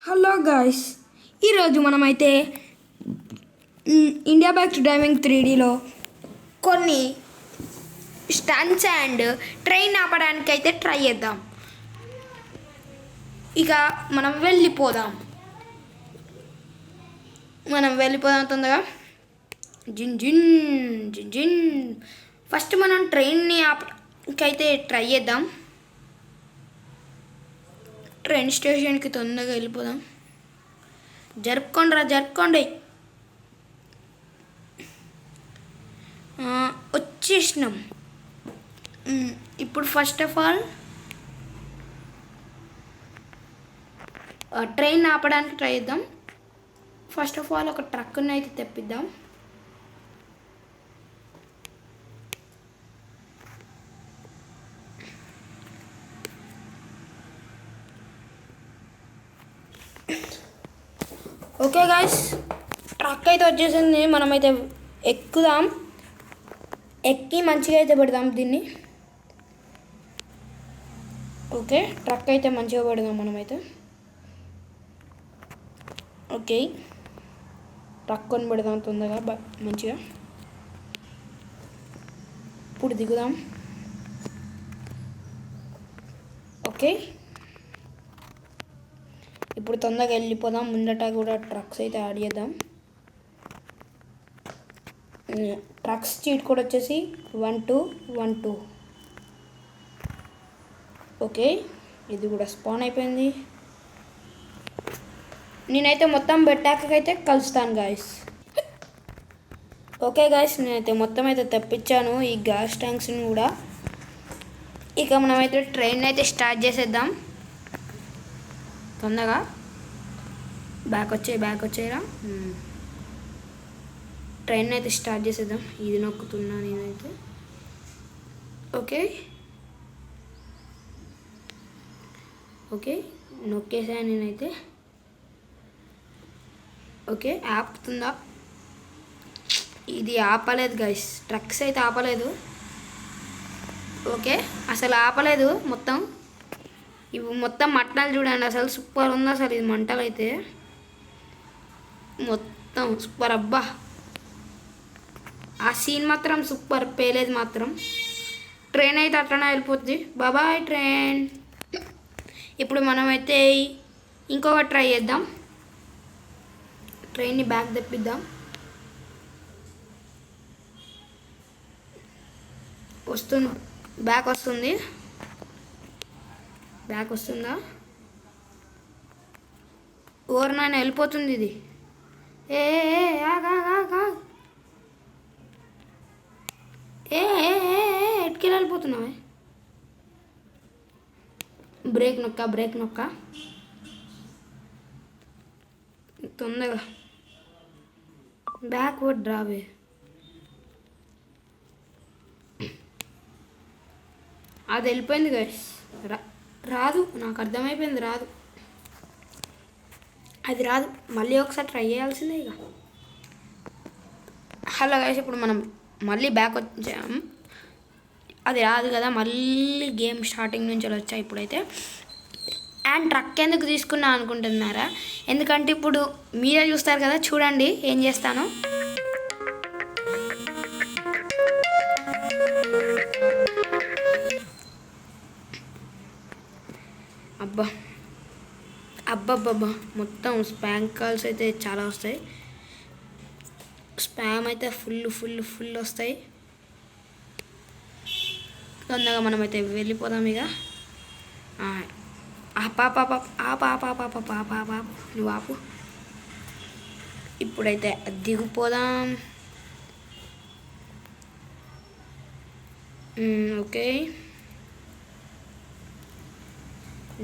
Hello guys, ఈరోజు మనమైతే India bike driving 3Dలో కొన్ని స్టంట్స్ అండ్ ట్రైన్ ఆపడానికి అయితే ట్రై చేద్దాం. ఇక మనం వెళ్ళిపోదాం తొందరగా. జిన్ జిన్ జిన్ జిన్. ఫస్ట్ మనం ట్రైన్ని ఆపడానికి అయితే ట్రై చేద్దాం. ట్రైన్ స్టేషన్కి తొందరగా వెళ్ళిపోదాం. జరుపుకోండి. వచ్చేసినాం. ఇప్పుడు ఫస్ట్ ఆఫ్ ఆల్ ట్రైన్ ఆపడానికి ట్రై చేద్దాం. ఫస్ట్ ఆఫ్ ఆల్ ఒక ట్రక్ని అయితే తెప్పిద్దాం. ఓకే గాయ్స్, ట్రక్ అయితే వచ్చేసింది. మనమైతే ఎక్కుదాం. ఎక్కి మంచిగా అయితే పెడదాం దీన్ని. ఓకే, ట్రక్ అయితే మంచిగా పెడదాం మనమైతే. ఓకే, ట్రక్ కొని పెడదాం తొందరగా మంచిగా. ఇప్పుడు దిగుదాం. ఓకే, ఇప్పుడు తొందరగా వెళ్ళిపోదాం. ముందట కూడా ట్రక్స్ అయితే యాడ్ చేద్దాం. ట్రక్స్ చీట్ కోడ్ వచ్చేసి 1212. ఓకే, ఇది కూడా స్పాన్ అయిపోయింది. నేనైతే మొత్తం పెట్టాకైతే కలుస్తాను గాయస్. ఓకే గాయస్, నేనైతే మొత్తం అయితే తెప్పించాను ఈ గ్యాస్ ట్యాంక్స్ని కూడా. ఇక మనమైతే ట్రైన్ అయితే స్టార్ట్ చేసేద్దాం తొందరగా. బ్యాక్ వచ్చేయరా. ట్రైన్ అయితే స్టార్ట్ చేసేద్దాం. ఇది నొక్కుతున్నా నేనైతే. ఓకే, నొక్కేసాను నేనైతే. ఓకే, ఆపుతుందా? ఇది ఆపలేదు గైస్, ట్రక్స్ అయితే ఆపలేదు. ఓకే, అసలు ఆపలేదు మొత్తం. ఇవి మొత్తం మంటలు చూడండి, అసలు సూపర్ ఉంది అసలు ఇది. మంటలు అయితే మొత్తం సూపర్. అబ్బా, ఆ సీన్ మాత్రం సూపర్. పేలేదు మాత్రం. ట్రైన్ అయితే అట్లనే వెళ్ళిపోద్ది. బాబాయ్ ట్రైన్. ఇప్పుడు మనమైతే ఇంకొక ట్రై చేద్దాం. ట్రైన్ని బ్యాక్ తెప్పిద్దాం. బ్యాక్ వస్తుందా? ఓవర్ నాయన వెళ్ళిపోతుంది ఇది. ఏ ఎటుకెళ్ళి వెళ్ళిపోతున్నావే? బ్రేక్ నొక్క తొందరగా. బ్యాక్వర్డ్ రావే. అది వెళ్ళిపోయింది గైస్. రాదు, నాకు అర్థమైపోయింది. అది రాదు. మళ్ళీ ఒకసారి ట్రై చేయాల్సిందే ఇక. హలో గైస్, ఇప్పుడు మనం మళ్ళీ బ్యాక్ వచ్చాం. అది రాదు కదా, మళ్ళీ గేమ్ స్టార్టింగ్ నుంచి వచ్చా ఇప్పుడైతే. అండ్ ట్రక్ ఎందుకు తీసుకున్నా అనుకుంటున్నారా? ఎందుకంటే ఇప్పుడు మీరే చూస్తారు కదా, చూడండి ఏం చేస్తాను. అబ్బబ్బబ్బా, మొత్తం స్పామ్ కాల్స్ అయితే చాలా వస్తాయి. స్పామ్ అయితే ఫుల్ వస్తాయి. తొందరగా మనమైతే వెళ్ళిపోదాం ఇక. నువ్వు ఆపు. ఇప్పుడైతే దిగిపోదాం. ఓకే,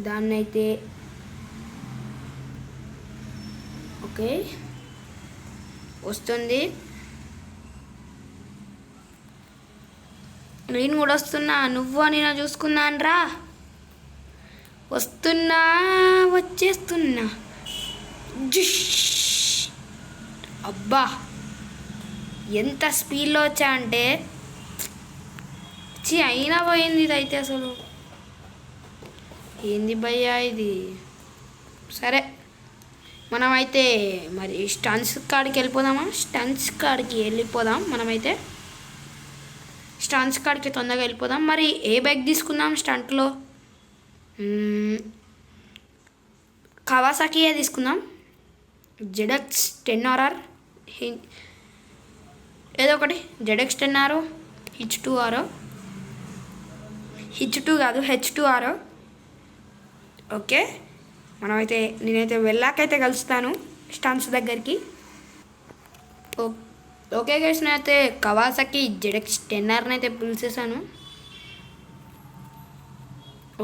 దాన్నైతే ఓకే వస్తుంది. నేను కూడా వస్తున్నా. నువ్వు నేను చూసుకున్నాను రా. వచ్చేస్తున్నా. అబ్బా, ఎంత స్పీడ్లో వచ్చా అంటే అయినా పోయింది ఇది అయితే. అసలు ఏంది భయ్యా ఇది? సరే మనమైతే మరి స్టన్స్ కాడికి వెళ్ళిపోదామా? స్టన్స్ కాడికి వెళ్ళిపోదాం. మనమైతే స్టన్స్ కాడికి తొందరగా వెళ్ళిపోదాం. మరి ఏ బైక్ తీసుకుందాం స్టంట్లో? కవాసాకియే తీసుకుందాం. జెడ్ఎక్స్ 10RR ఏదో ఒకటి. జెడ్ఎక్స్ 10R, H2R, H2 కాదు H2R. ఓకే, నేనైతే వెళ్ళాకైతే కలుస్తాను స్టన్స్ దగ్గరికి. ఓకే గైస్, నేనైతే కవాసాకి జెడ్ఎక్స్ 10Rని అయితే పిలిచేసాను.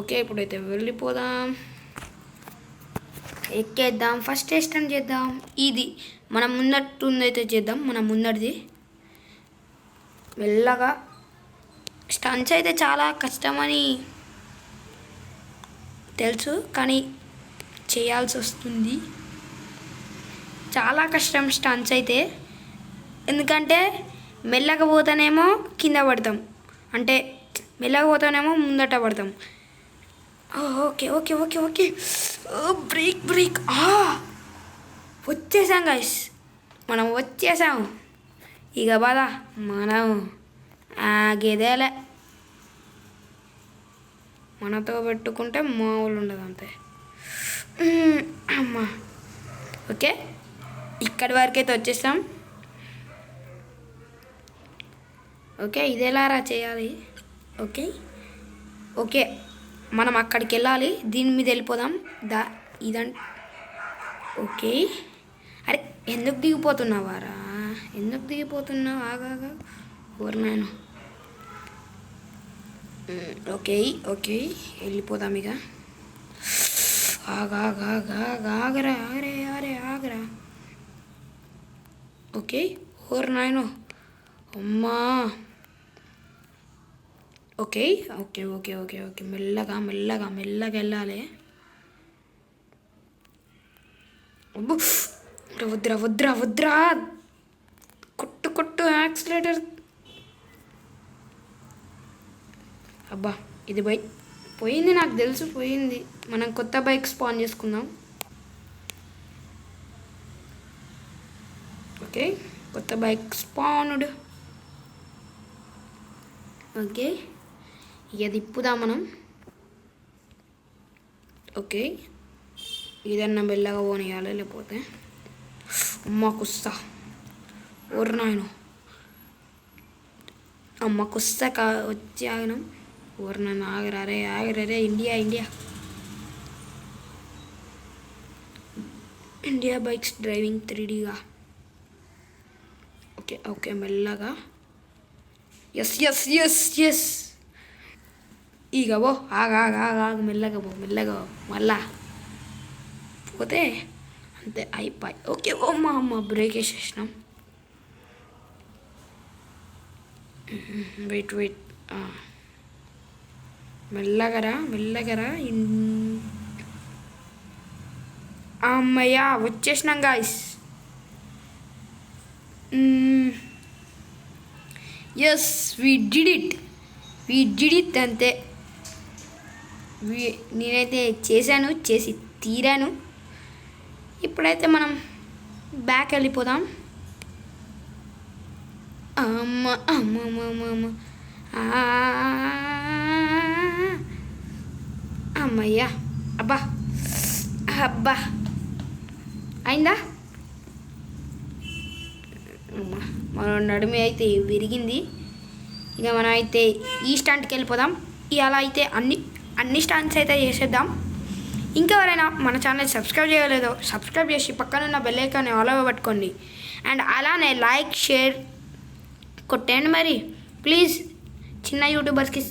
ఓకే, ఇప్పుడైతే వెళ్ళిపోదాం, ఎక్కేద్దాం. ఫస్ట్ స్టంట్ చేద్దాం. ఇది మన ముందటుందైతే చేద్దాం. మన ముందటిది మెల్లగా. స్టంట్స్ అయితే చాలా కష్టమని తెలుసు, కానీ చేయాల్సి వస్తుంది. చాలా కష్టం స్టంట్స్ అయితే, ఎందుకంటే మెల్లగా పోతానేమో కింద పడతాం, అంటే మెల్లగా పోతానేమో ముందట పడతాం. Okay okay okay okay, break. వచ్చేసాం గైస్, మనం వచ్చేసాం. ఇక బాధ మనం ఆగేదేలే. మనతో పెట్టుకుంటే మామూలు ఉండదు అంతే. అమ్మా, ఓకే, ఇక్కడి వరకైతే వచ్చేసాం. ఓకే, ఇదేలారా చేయాలి? ఓకే, మనం అక్కడికి వెళ్ళాలి. దీని మీద వెళ్ళిపోదాం. ఓకే, అరే ఎందుకు దిగిపోతున్నావారా? ఎందుకు దిగిపోతున్నావు? ఆగాగా ఊరినాను. ఓకే, వెళ్ళిపోదాం ఇక. ఆగరా. ఆగరా. ఓకే, ఊరు నాయను. అమ్మా, ఓకే. మెల్లగా వెళ్ళాలి. వద్దురా. కొట్టు యాక్సిలేటర్. అబ్బా, ఇది బైక్ పోయింది, నాకు తెలుసు పోయింది. మనం కొత్త బైక్ స్పాన్ చేసుకుందాం. ఓకే, కొత్త బైక్ స్పాన్డ్. ఓకే, ఇక తిప్పుదాం మనం. ఓకే, ఏదన్నా మెల్లగా పోనీయాలి, లేకపోతే అమ్మ కుస్తా. ఊరు నాయను, అమ్మ కుస్తా వచ్చి ఆగినాం. ఊరు నన్ను ఆగరే. ఇండియా బైక్స్ డ్రైవింగ్ 3Dగా. ఓకే, మెల్లగా. ఎస్. ఇక పో, ఆగు, మెల్లగా పో. మళ్ళా పోతే అంతే, అయిపోయి. ఓకే, అమ్మ బ్రేక్ వేసేసినాం. వెయిట్ మెల్లగరా. అమ్మయ్యా, వచ్చేసినాం guys. Yes, we did it అంతే. నేనైతే చేసి తీరాను. ఇప్పుడైతే మనం బ్యాక్ వెళ్ళిపోదాం. అమ్మ అమ్మయ్యా. అబ్బా అయిందా? మన నడుము అయితే విరిగింది. ఇక మనం అయితే ఈ స్టంట్కి వెళ్ళిపోదాం. ఇలా అయితే అన్ని స్టంట్స్ అయితే చేసేద్దాం. ఇంకెవరైనా మన ఛానల్ సబ్స్క్రైబ్ చేయలేదో సబ్స్క్రైబ్ చేసి పక్కనున్న బెల్ ఐకాన్ని ఆల్ పట్టుకోండి. అండ్ అలానే లైక్, షేర్ కొట్టండి. మరి ప్లీజ్ చిన్న యూట్యూబర్స్కి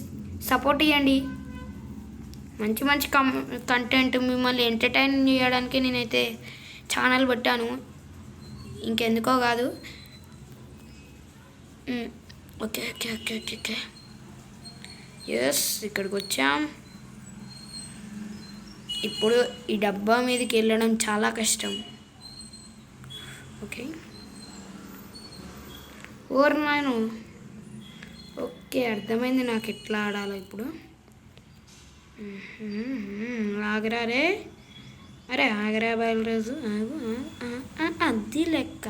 సపోర్ట్ ఇవ్వండి. మంచి కంటెంట్ మిమ్మల్ని ఎంటర్టైన్ చేయడానికి నేనైతే ఛానల్ పెట్టాను, ఇంకెందుకో కాదు. ఓకే. ఎస్, ఇక్కడికి వచ్చాం. ఇప్పుడు ఈ డబ్బా మీదకి వెళ్ళడం చాలా కష్టం. ఓకే, ఓర్నాను. ఓకే, అర్థమైంది నాకు ఎట్లా ఆడాలో ఇప్పుడు. ఆగరారే. అరే ఆగరా బయలురాజు ఆగు. అది లెక్క.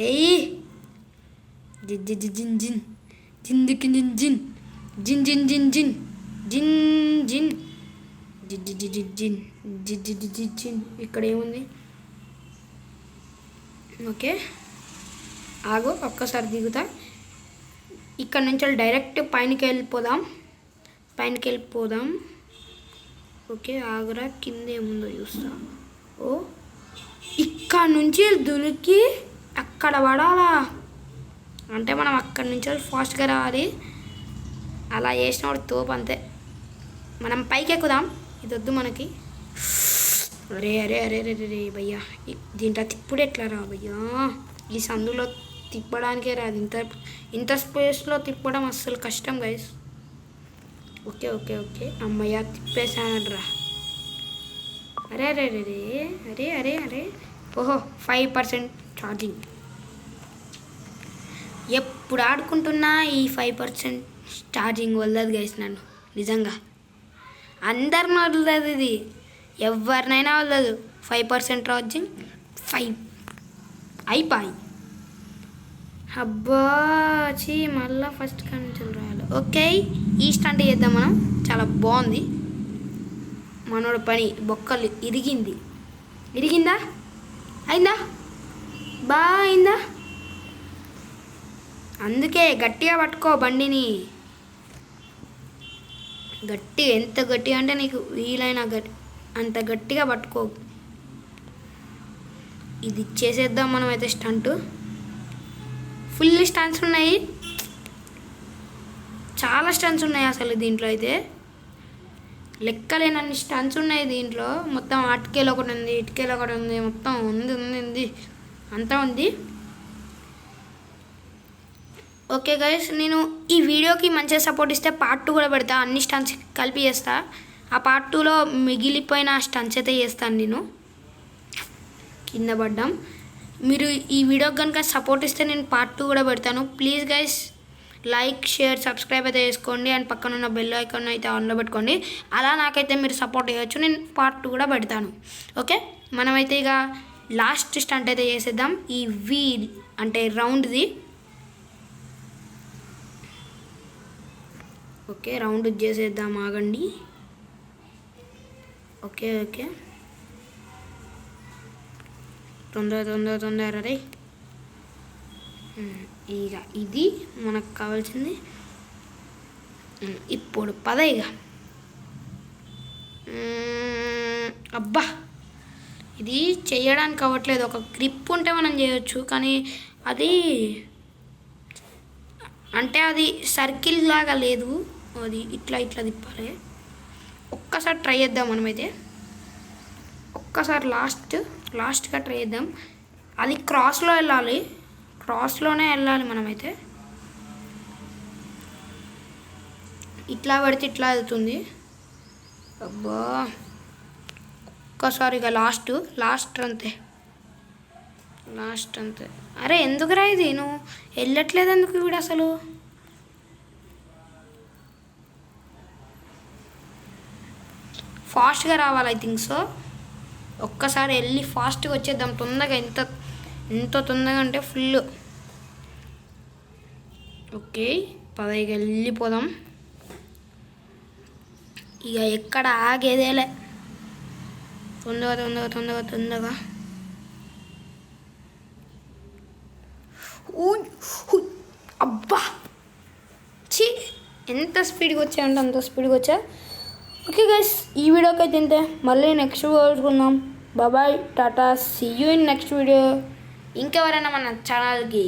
ఏయ్ జిన్ జిన్ జిన్ జిందికి జిన్ జిన్ జిన్ జిన్ జిన్ జిన్ జిన్ జిన్ జిన్ జిన్ జిన్ జిన్. ఇక్కడ ఏముంది? ఓకే ఆగు, ఒక్కసారి దిగుతా. ఇక్కడ నుంచి డైరెక్ట్ పైనకి వెళ్ళిపోదాం. ఓకే ఆగురా, కింద ఏముందో చూస్తా. ఓ ఇక్కడ నుంచి దునికి అక్కడ పడాలా అంటే మనం అక్కడి నుంచి ఫాస్ట్గా రావాలి. అలా చేసినప్పుడు తోపు అంతే. మనం పైకి ఎక్కుదాం. ఇది వద్దు మనకి. అరే అరే అరే అరే రే భయ్యా, దీంట్లో తిప్పుడు ఎట్లా రా భయ్యా? ఈ సందులో తిప్పడానికే రాదు. ఇంత స్పేస్లో తిప్పడం అస్సలు కష్టం గైస్. ఓకే ఓకే ఓకే అమ్మయ్య, తిప్పేసానరా. అరే అరే అరే అరే అరే అరే ఓహో 5% ఛార్జింగ్. ఎప్పుడు ఆడుకుంటున్నా ఈ 5% ఛార్జింగ్ వదలదు గైస్ నన్ను. నిజంగా అందరిని వదలదు ఇది, ఎవరినైనా వదలదు. 5% ఛార్జింగ్ 5 అయిపోయి. అబ్బా చీ, మళ్ళీ ఫస్ట్ కాడి నుంచి రావాలి. ఓకే ఈ స్టంట్ చేద్దాం మనం. చాలా బాగుంది. మనోడు పని బొక్కలు ఇరిగిందా? అయిందా? బాగా అయిందా? అందుకే గట్టిగా పట్టుకో బండిని. ఎంత గట్టిగా అంటే నీకు వీలైన అంత గట్టిగా పట్టుకో. ఇది చేసేద్దాం మనం అయితే. స్టంట్ ఫుల్ స్టంట్స్ ఉన్నాయి, చాలా స్టంట్స్ ఉన్నాయి అసలు దీంట్లో అయితే. లెక్కలేనన్ని స్టంట్స్ ఉన్నాయి దీంట్లో. మొత్తం అటుకేలు ఒకటి ఉంది, ఇటుకేలు ఒకటి ఉంది, మొత్తం ఉంది అంతా ఉంది. ఓకే గైస్, నేను ఈ వీడియోకి మంచిగా సపోర్ట్ ఇస్తే పార్ట్ 2 కూడా పెడతా. అన్ని స్టంట్స్ కలిపి చేస్తా. ఆ పార్ట్ 2లో మిగిలిపోయిన స్టంట్స్ అయితే చేస్తాను నేను. కింద పడ్డాం. మీరు ఈ వీడియోకి కనుక సపోర్ట్ ఇస్తే నేను పార్ట్ 2 కూడా పెడతాను. Please guys like, share, subscribe అయితే చేసుకోండి. అండ్ పక్కన ఉన్న బెల్ ఐకాన్ అయితే ఆన్లో పెట్టుకోండి. అలా నాకైతే మీరు సపోర్ట్ చేయవచ్చు. నేను పార్ట్ 2 కూడా పెడతాను. ఓకే మనమైతే ఇక లాస్ట్ స్టంట్ అయితే చేసేద్దాం. ఈ వీల్ అంటే రౌండ్ది. ఓకే రౌండ్ చేసేద్దాం, ఆగండి. ఓకే ఓకే తొందర రే. ఇక ఇది మనకు కావాల్సింది. ఇప్పుడు పద ఇక. అబ్బా ఇది చేయడానికి అవ్వట్లేదు. ఒక గ్రిప్ ఉంటే మనం చేయొచ్చు, కానీ అది అంటే అది సర్కిల్ లాగా లేదు. అది ఇట్లా తిప్పాలి. ఒక్కసారి ట్రై చేద్దాం మనమైతే. ఒక్కసారి లాస్ట్గా ట్రై చేద్దాం. అది క్రాస్లో వెళ్ళాలి, క్రాస్లోనే వెళ్ళాలి మనమైతే. ఇట్లా పడితే ఇట్లా వెళ్తుంది. అబ్బా ఒక్కసారి ఇక లాస్ట్ అంతే. అరే ఎందుకురా ఇది నువ్వు వెళ్ళట్లేదు ఎందుకు వీడు అసలు? ఫాస్ట్గా రావాలి ఐ థింక్ సో. ఒక్కసారి వెళ్ళి ఫాస్ట్గా వచ్చేద్దాం తొందరగా. ఎంత తొందరగా అంటే ఫుల్. ఓకే పదైకి వెళ్ళిపోదాం. ఇక ఎక్కడ ఆగేదేలే. తొందరగా అబ్బా చీ, ఎంత స్పీడ్గా వచ్చాయంటే అంత స్పీడ్గా వచ్చా. ఓకే గైస్ ఈ వీడియోకి అయితే ఇంతే. మళ్ళీ నెక్స్ట్ కలుసుకుందాం. Bye tata, see you in next video. ఇంకెవరైనా మన ఛానల్కి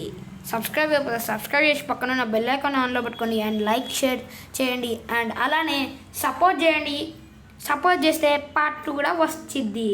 సబ్స్క్రైబ్ చేసి పక్కన ఉన్న బెల్ ఐకాన్ ఆన్లో పెట్టుకోండి. అండ్ లైక్, షేర్ చేయండి. అండ్ అలానే సపోర్ట్ చేయండి. సపోర్ట్ చేస్తే పార్ట్ 2 కూడా వస్తుంది.